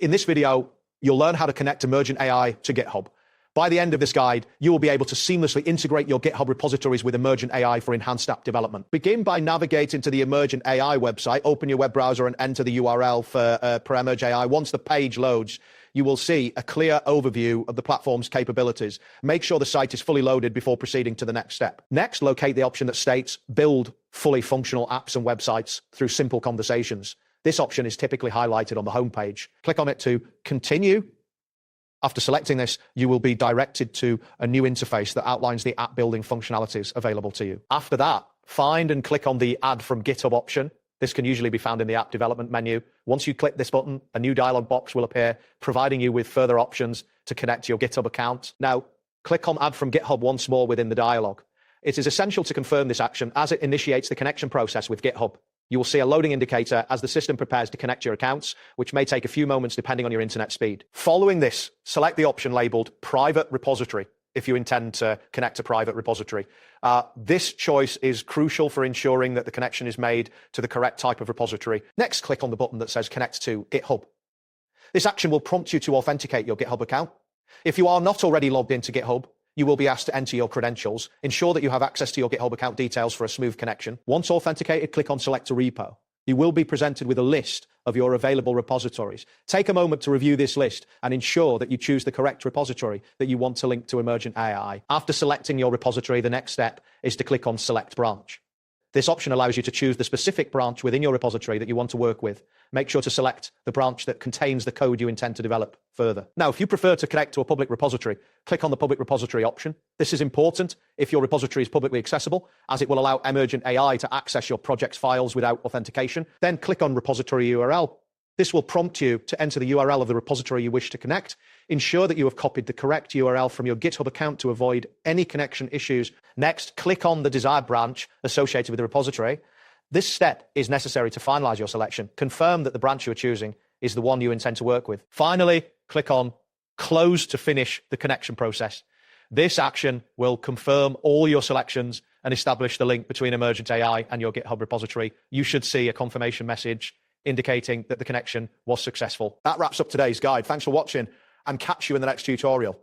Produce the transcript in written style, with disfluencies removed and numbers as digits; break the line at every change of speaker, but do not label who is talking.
In this video, you'll learn how to connect Emergent AI to GitHub. By the end of this guide, you will be able to seamlessly integrate your GitHub repositories with Emergent AI for enhanced app development. Begin by navigating to the Emergent AI website, open your web browser and enter the URL for Emergent AI. Once the page loads, you will see a clear overview of the platform's capabilities. Make sure the site is fully loaded before proceeding to the next step. Next, locate the option that states Build fully functional apps and websites through simple conversations. This option is typically highlighted on the homepage. Click on it to continue. After selecting this, you will be directed to a new interface that outlines the app building functionalities available to you. After that, find and click on the Add from GitHub option. This can usually be found in the app development menu. Once you click this button, a new dialog box will appear, providing you with further options to connect to your GitHub account. Now, click on Add from GitHub once more within the dialog. It is essential to confirm this action as it initiates the connection process with GitHub. You will see a loading indicator as the system prepares to connect your accounts, which may take a few moments depending on your internet speed. Following this, select the option labeled Private Repository if you intend to connect a private repository. This choice is crucial for ensuring that the connection is made to the correct type of repository. Next, click on the button that says Connect to GitHub. This action will prompt you to authenticate your GitHub account. If you are not already logged into GitHub, you will be asked to enter your credentials. Ensure that you have access to your GitHub account details for a smooth connection. Once authenticated, click on Select a Repo. You will be presented with a list of your available repositories. Take a moment to review this list and ensure that you choose the correct repository that you want to link to Emergent AI. After selecting your repository, the next step is to click on Select Branch. This option allows you to choose the specific branch within your repository that you want to work with. Make sure to select the branch that contains the code you intend to develop further. Now, if you prefer to connect to a public repository, click on the Public Repository option. This is important if your repository is publicly accessible, as it will allow Emergent AI to access your project's files without authentication. Then click on Repository URL. This will prompt you to enter the URL of the repository you wish to connect. Ensure that you have copied the correct URL from your GitHub account to avoid any connection issues. Next, click on the desired branch associated with the repository. This step is necessary to finalize your selection. Confirm that the branch you are choosing is the one you intend to work with. Finally, click on Close to finish the connection process. This action will confirm all your selections and establish the link between Emergent AI and your GitHub repository. You should see a confirmation message indicating that the connection was successful. That wraps up today's guide. Thanks for watching, and catch you in the next tutorial.